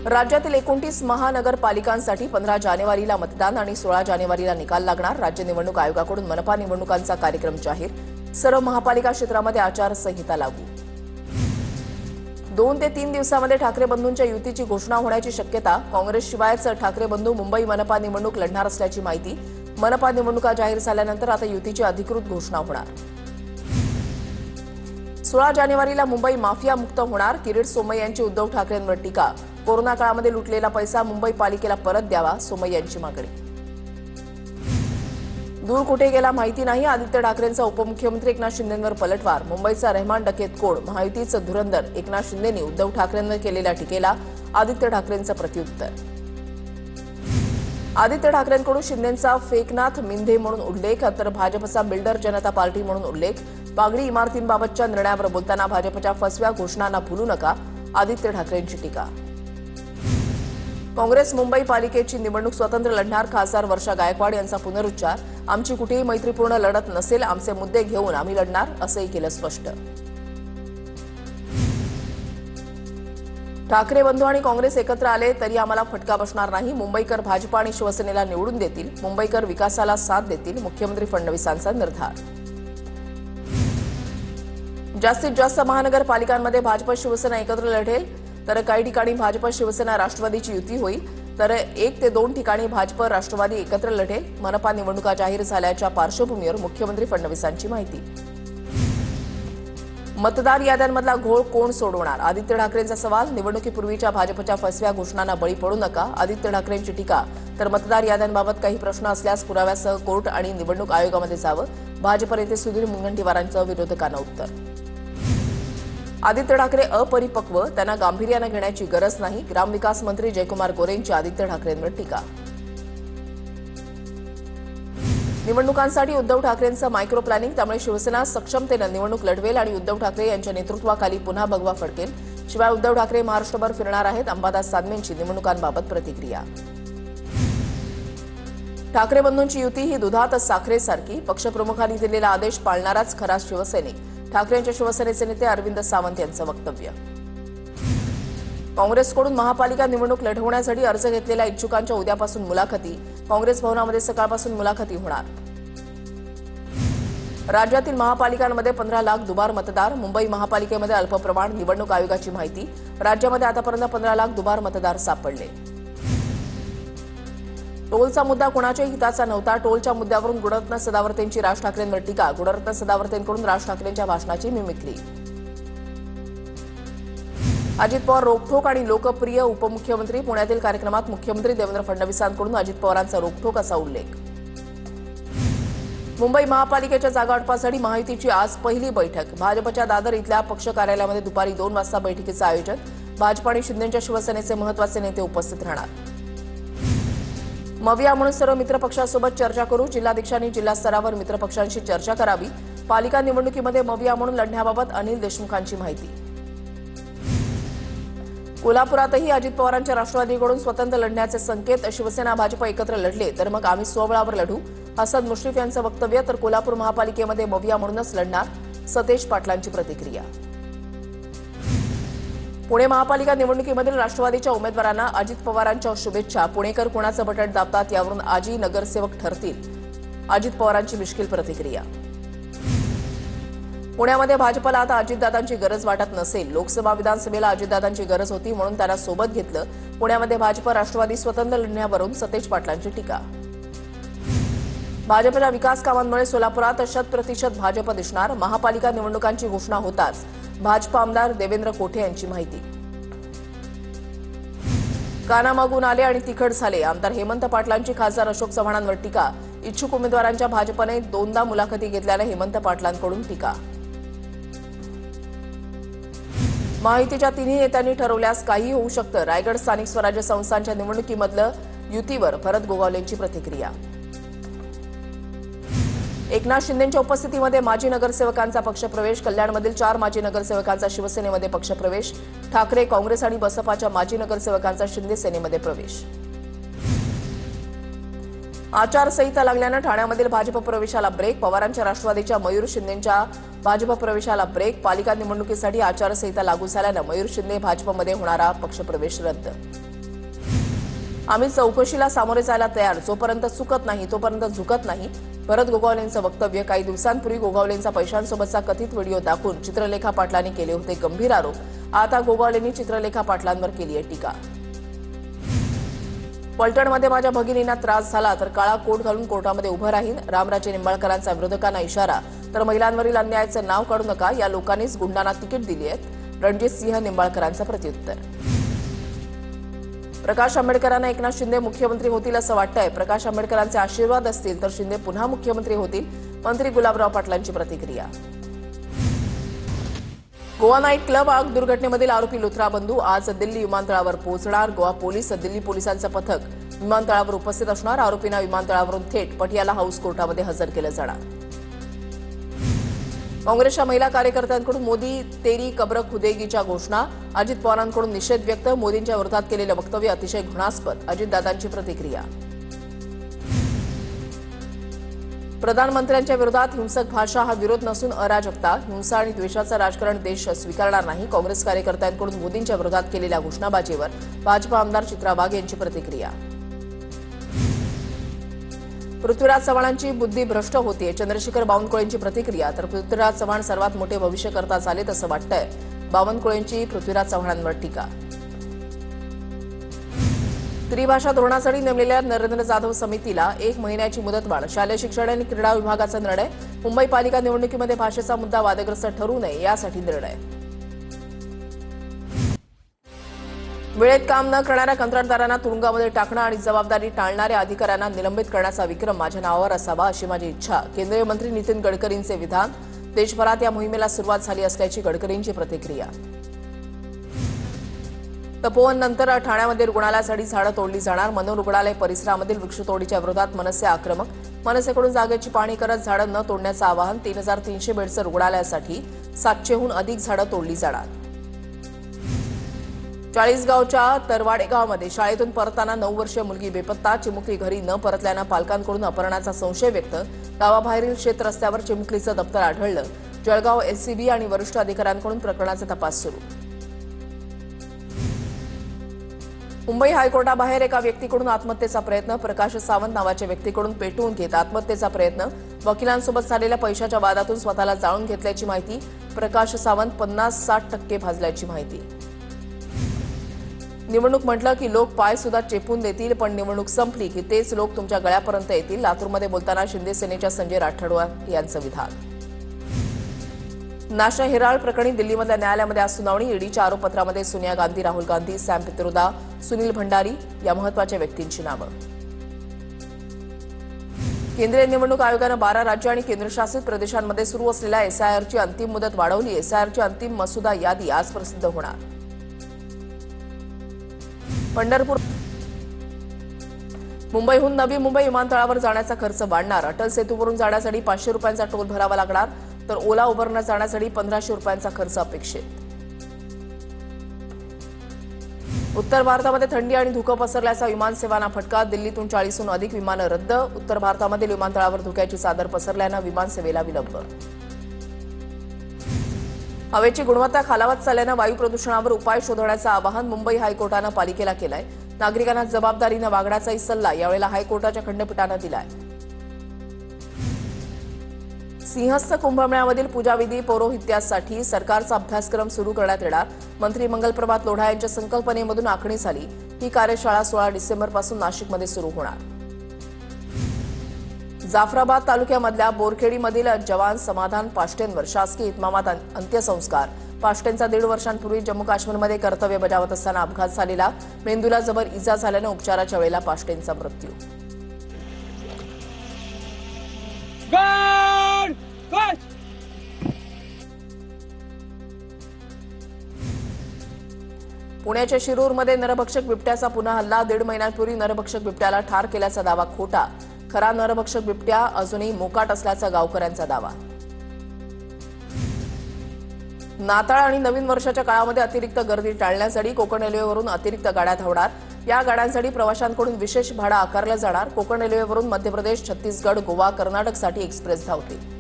राज्यातील 29 महानगरपालिकांसाठी 15 जानेवारीला मतदान आणि 16 जानेवारीला निकाल लागणार। राज्य निवडणूक आयोगाकडून मनपा निवडणुकांचा कार्यक्रम जाहीर। सर्व महापालिका क्षेत्रामध्ये आचारसंहिता लागू। 2 ते 3 दिवसांमध्ये ठाकरे बंधूंच्या युतीची घोषणा होण्याची शक्यता। काँग्रेसशिवायच ठाकरे बंधू मुंबई मनपा निवडणूक लढणार असल्याची माहिती। मनपा निवडणुका जाहीर झाल्यानंतर आता युतीची अधिकृत घोषणा होणार। 16 जानेवारीला मुंबई माफिया मुक्त होणार। किरीट सोमय्या यांची उद्धव ठाकरेंवर टीका। कोरोना काळामध्ये लुटलेला पैसा मुंबई पालिकेला परत द्यावा, सोमय्या यांची मागणी। दूर कुठे गेला माहिती नाही। आदित्य ठाकरेंचा उपमुख्यमंत्री एकनाथ शिंदेंवर पलटवार। मुंबईचा रहमान डकेत कोड, महायुतीचं धुरंधर। एकनाथ शिंदेंनी उद्धव ठाकरेंवर केलेल्या टीकेला आदित्य ठाकरेंचं प्रत्युत्तर। आदित्य ठाकरेंकडून शिंदेंचा फेकनाथ मिंधे म्हणून उल्लेख, तर भाजपचा बिल्डर जनता पार्टी म्हणून उल्लेख। पागडी इमारतींबाबतच्या निर्णयावर बोलताना भाजपच्या फसव्या घोषणांना भुलू नका, आदित्य ठाकरेंची टीका। काँग्रेस मुंबई पालिकेची निवडणूक स्वतंत्र लढणार। खासदार वर्षा गायकवाड यांचा पुनरुच्चार। आमची कुठेही मैत्रीपूर्ण लढत नसेल, आमचे मुद्दे घेऊन आम्ही लढणार, असंही केलं स्पष्ट। ठाकरे बंधू आणि काँग्रेस एकत्र आले तरी आम्हाला फटका बसणार नाही। मुंबईकर भाजप आणि शिवसेनेला निवडून देतील। मुंबईकर विकासाला साथ देतील, मुख्यमंत्री फडणवीसांचा निर्धार। जास्तीत जास्त महानगरपालिकांमध्ये भाजप शिवसेना एकत्र लढेल, तर काही ठिकाणी भाजप शिवसेना राष्ट्रवादीची युती होईल, तर 1 ते 2 ठिकाणी भाजप राष्ट्रवादी एकत्र लढेल। मनपा निवडणुका जाहीर झाल्याच्या पार्श्वभूमीवर मुख्यमंत्री फडणवीसांची माहिती। मतदार याद्यांमधला घोळ कोण सोडवणार, आदित्य ठाकरेंचा सवाल। निवडणुकीपूर्वीच्या भाजपच्या फसव्या घोषणांना बळी पडू नका, आदित्य ठाकरेंची टीका। तर मतदार याद्यांबाबत काही प्रश्न असल्यास पुराव्यासह कोर्ट आणि निवडणूक आयोगामध्ये जावं, भाजप नेते सुधीर मुनगंटीवारांचं विरोधकांना उत्तर। आदित्य ठाकरे अपरिपक्व, त्यांना गांभीर्यानं घेण्याची गरज नाही। ग्रामविकास मंत्री जयकुमार गोरेंची आदित्य ठाकरेंवर टीका। निवडणुकांसाठी उद्धव ठाकरेंचं मायक्रो प्लॅनिंग, त्यामुळे शिवसेना सक्षमतेनं निवडणूक लढवेल आणि उद्धव ठाकरे यांच्या नेतृत्वाखाली पुन्हा भगवा फडकेल। शिवाय उद्धव ठाकरे महाराष्ट्रभर फिरणार आहेत, अंबादास दानवेंची निवडणुकांबाबत प्रतिक्रिया। ठाकरे बंधूंची युती ही दुधात साखरेसारखी, पक्षप्रमुखांनी दिलेला आदेश पाळणाराच खरा शिवसैनिक। ठाकरेंच्या शिवसेनेचे नेते अरविंद सावंत यांचं वक्तव्य। काँग्रेसकडून महापालिका निवडणूक लढवण्यासाठी अर्ज घेतलेल्या इच्छुकांच्या उद्यापासून मुलाखती। काँग्रेस भवनामध्ये सकाळपासून मुलाखती होणार। राज्यातील महापालिकांमध्ये 15 लाख दुबार मतदार। मुंबई महापालिकेमध्ये अल्पप्रमाण, निवडणूक आयोगाची माहिती। राज्यामध्ये आतापर्यंत 15 लाख दुबार मतदार सापडले। टोलचा मुद्दा कोणाच्याही हिताचा नव्हता। टोलच्या मुद्द्यावरून गुणरत्न सदावर्तेंची राज ठाकरेंवर टीका। गुणरत्न सदावर्तेंकडून राज ठाकरेंच्या भाषणाची मिमिक्री। अजित पवार रोखठोक आणि लोकप्रिय उपमुख्यमंत्री। पुण्यातील कार्यक्रमात मुख्यमंत्री देवेंद्र फडणवीसांकडून अजित पवारांचा रोखठोक असा उल्लेख। मुंबई महापालिकेच्या जागा वाटपासाठी महायुतीची आज पहिली बैठक। भाजपच्या दादर इथल्या पक्ष कार्यालयामध्ये दुपारी 2 वाजता बैठकीचं आयोजन। भाजप आणि शिंदेच्या शिवसेनेचे महत्त्वाचे नेते उपस्थित राहणार। मविया म्हणून सर्व मित्रपक्षांसोबत चर्चा करू। जिल्हाध्यक्षांनी जिल्हा स्तरावर मित्रपक्षांशी चर्चा करावी। पालिका निवडणुकीमध्ये मविया म्हणून लढण्याबाबत अनिल देशमुखांची माहिती। कोल्हापुरातही अजित पवारांच्या राष्ट्रवादीकडून स्वतंत्र लढण्याचे संकेत। शिवसेना भाजप एकत्र लढले तर मग आम्ही स्वबळावर लढू, हसन मुश्रीफ यांचं वक्तव्य। तर कोल्हापूर महापालिकेमध्ये मविया म्हणूनच लढणार, सतेज पाटलांची प्रतिक्रिया। पुणे महापालिका निवडणुकीमधील राष्ट्रवादीच्या उमेदवारांना अजित पवारांच्या शुभेच्छा। पुणेकर कोणाचं बटण दाबतात यावरून आजी नगरसेवक ठरतील, अजित पवारांची मिश्किल प्रतिक्रिया। पुण्यामध्ये भाजपला आता अजितदादांची गरज वाटत नसेल। लोकसभा विधानसभेला अजितदादांची गरज होती म्हणून त्यांना सोबत घेतलं। पुण्यामध्ये भाजप राष्ट्रवादी स्वतंत्र लढण्यावरून सतेज पाटलांची टीका। भाजपच्या विकास कामांमुळे सोलापुरात 100% भाजप दिसणार। महापालिका निवडणुकांची घोषणा होताच भाजप आमदार देवेंद्र कोठे यांची माहिती। कानामागून आले आणि तिखट झाले, आमदार हेमंत पाटलांची खासदार अशोक चव्हाणांवर टीका। इच्छुक उमेदवारांच्या भाजपने 2दा मुलाखती घेतल्याने हेमंत पाटलांकडून टीका। महायुतीच्या तिन्ही नेत्यांनी ठरवल्यास काही होऊ शकतं। रायगड स्थानिक स्वराज्य संस्थांच्या निवडणुकीमधलं युतीवर भरत गोगावलेंची प्रतिक्रिया। एकनाथ शिंदेंच्या उपस्थितीमध्ये माजी नगरसेवकांचा पक्षप्रवेश। कल्याणमधील 4 माजी नगरसेवकांचा शिवसेनेमध्ये पक्षप्रवेश। ठाकरे, काँग्रेस आणि बसपाच्या माजी नगरसेवकांचा शिंदे सेनेमध्ये प्रवेश। आचारसंहिता लागल्यानं ठाण्यामधील भाजप प्रवेशाला ब्रेक। पवारांच्या राष्ट्रवादीच्या मयूर शिंदेंच्या भाजप प्रवेशाला ब्रेक। पालिका निवडणुकीसाठी आचारसंहिता लागू झाल्यानं मयूर शिंदे भाजपमध्ये होणारा पक्षप्रवेश रद्द। आम्ही चौकशीला सामोरे जायला तयार, जोपर्यंत चुकत नाही तोपर्यंत झुकत नाही. भरत गोगावलेंचं वक्तव्य. काही दिवसांपूर्वी गोगावलेंचा पैशांसोबतचा कथित व्हिडिओ दाखवून चित्रलेखा पाटलांनी केले होते गंभीर आरोप. आता गोगावलेंनी चित्रलेखा पाटलांवर केली आहे टीका. पलटणमध्ये माझ्या भगिनींना त्रास झाला तर काळा कोट घालून कोर्टामध्ये उभं राहीन. रामराजे निंबाळकरांचा विरोधकांना इशारा. तर महिलांवरील अन्यायाचं नाव काढू नका, या लोकांनीच गुंडांना तिकीट दिली आहेत. रणजित सिंह निंबाळकरांचं प्रत्युत्तर. प्रकाश आंबेडकरांना एकनाथ शिंदे मुख्यमंत्री होतील असं वाटतंय. प्रकाश आंबेडकरांचे आशीर्वाद असतील तर शिंदे पुन्हा मुख्यमंत्री होतील. मंत्री गुलाबराव पाटलांची प्रतिक्रिया. गोवा नाईट क्लब आग दुर्घटनेमधील आरोपी लुथरा बंधू आज दिल्ली विमानतळावर पोहोचणार. गोवा पोलीस दिल्ली पोलिसांचं पथक विमानतळावर उपस्थित असणार. आरोपींना विमानतळावरून थेट पटियाला हाऊस कोर्टामध्ये हजर केलं जाणार. काँग्रेसच्या महिला कार्यकर्त्यांकडून मोदी तेरी कब्र खुदेगीच्या घोषणा. अजित पवारांकडून निषेध व्यक्त. मोदींच्या विरोधात केलेलं वक्तव्य अतिशय घृणास्पद. अजितदादांची प्रतिक्रिया. प्रधानमंत्र्यांच्या विरोधात हिंसक भाषा हा विरोध नसून अराजकता. हिंसा आणि द्वेषाचं राजकारण देश स्वीकारणार नाही. काँग्रेस कार्यकर्त्यांकडून मोदींच्या विरोधात केलेल्या घोषणाबाजीवर भाजपा आमदार चित्रा वाघ यांची प्रतिक्रिया. पृथ्वीराज चव्हाणांची बुद्धी भ्रष्ट होतीये. चंद्रशेखर बावनकुळेंची प्रतिक्रिया. तर पृथ्वीराज चव्हाण सर्वात मोठे भविष्यकर्ता झालेत असं वाटतंय. बावनकुळेंची पृथ्वीराज चव्हाणांवर टीका. त्रिभाषा धोरणासाठी नेमलेल्या नरेंद्र जाधव समितीला 1 महिन्याची मुदतवाढ. शालेय शिक्षण आणि क्रीडा विभागाचा निर्णय. मुंबई पालिका निवडणुकीमध्ये भाषेचा मुद्दा वादग्रस्त ठरू नये यासाठी निर्णय. वेळेत काम न करणाऱ्या कंत्राटदारांना तुरुंगामध्ये टाकणं आणि जबाबदारी टाळणाऱ्या अधिकाऱ्यांना निलंबित करण्याचा विक्रम माझ्या नावावर असावा अशी माझी इच्छा. केंद्रीय मंत्री नितीन गडकरींचे विधान. देशभरात या मोहिमेला सुरुवात झाली असल्याची गडकरींची प्रतिक्रिया. तपोवननंतर ठाण्यामध्ये रुग्णालयासाठी झाडं तोडली जाणार. मनोरुग्णालय परिसरामधील वृक्षतोडीच्या विरोधात मनसे आक्रमक. मनसेकडून जागेची पाहणी करत झाडं न तोडण्याचं आवाहन. 3300 बेडचं रुग्णालयासाठी 700हून अधिक झाडं तोडली जाणार. चाळीसगावच्या तरवाडे गावामध्ये शाळेतून परतताना 9 वर्षीय मुलगी बेपत्ता. चिमुकली घरी न परतल्यानं पालकांकडून अपहरणाचा संशय व्यक्त. गावाबाहेरील शेत रस्त्यावर चिमुकलीचं दप्तर आढळलं. जळगाव एससीबी आणि वरिष्ठ अधिकाऱ्यांकडून प्रकरणाचा तपास सुरू. मुंबई हायकोर्टाबाहेर एका व्यक्तीकडून आत्महत्येचा प्रयत्न. प्रकाश सावंत नावाच्या व्यक्तीकडून पेटवून घेत आत्महत्येचा प्रयत्न. वकिलांसोबत झालेल्या पैशाच्या वादातून स्वतःला जाळून घेतल्याची माहिती. प्रकाश सावंत 50-60% भाजल्याची माहिती. निवडणूक म्हटलं की लोक पाय सुद्धा चेपून देतील, पण निवडणूक संपली की तेच लोक तुमच्या गळ्यापर्यंत येतील. लातूरमध्ये बोलताना शिंदे सेनेच्या संजय राठोड यांचं विधान. नाशा हिराळ प्रकरणी दिल्लीमधल्या न्यायालयामध्ये आज सुनावणी. ईडीच्या आरोपपत्रामध्ये सोनिया गांधी, राहुल गांधी, सॅम पित्रोदा, सुनील भंडारी या महत्वाच्या व्यक्तींची नावं. केंद्रीय निवडणूक आयोगानं 12 राज्य आणि केंद्रशासित प्रदेशांमध्ये सुरू असलेल्या एसआयआरची अंतिम मुदत वाढवली. एसआयआरची अंतिम मसुदा यादी आज प्रसिद्ध होणार. पंढरपूर मुंबईहून नवी मुंबई विमानतळावर जाण्याचा खर्च वाढणार. अटल सेतूवरून जाण्यासाठी 500 रुपयांचा टोल भरावा लागणार. तर ओला उबरनं जाण्यासाठी 1500 रुपयांचा खर्च अपेक्षित. उत्तर भारतामध्ये थंडी आणि धुकं पसरल्याचा विमानसेवांना फटका. दिल्लीतून 40हून अधिक विमानं रद्द. उत्तर भारतामधील विमानतळावर धुक्याची चादर पसरल्यानं विमानसेवेला विलंब. हवेची गुणवत्ता खालावत चालल्यानं वायू प्रदूषणावर उपाय शोधण्याचं आवाहन मुंबई हायकोर्टानं पालिकेला केलंय. नागरिकांना जबाबदारीनं वागण्याचाही सल्ला यावेळेला हायकोर्टाच्या खंडपीठानं दिलाय. सिंहस्थ कुंभमेळ्यामधील पूजाविधी पौरोहित्यासाठी सरकारचा अभ्यासक्रम सुरू करण्यात येणार. मंत्री मंगलप्रभात लोढा यांच्या संकल्पनेमधून आखणी झाली. ही कार्यशाळा 16 डिसेंबरपासून नाशिकमध्ये सुरू होणार. जाफराबाद तालुक्यामधल्या बोरखेडीमधील जवान समाधान पाष्टेंवर शासकीय इतमामात अंत्यसंस्कार. पाष्टेंचा 1.5 वर्षांपूर्वी जम्मू काश्मीरमध्ये कर्तव्य बजावत असताना अपघात झालेला. मेंदूला जबर इजा झाल्यानं उपचाराच्या वेळेला पाष्टेंचा मृत्यू. पुण्याच्या शिरूरमध्ये नरभक्षक बिबट्याचा पुन्हा हल्ला. 1.5 महिन्यांपूर्वी नरभक्षक बिबट्याला ठार केल्याचा दावा खोटा. खरा नरभक्षक बिबट्या अजूनही मोकाट असल्याचा गावकऱ्यांचा दावा. नाताळ आणि नवीन वर्षाच्या काळामध्ये अतिरिक्त गर्दी टाळण्यासाठी कोकण रेल्वेवरून अतिरिक्त गाड्या धावणार. या गाड्यांसाठी प्रवाशांकडून विशेष भाडं आकारलं जाणार. कोकण रेल्वेवरून मध्य प्रदेश, छत्तीसगड, गोवा, कर्नाटकसाठी एक्सप्रेस धावतील.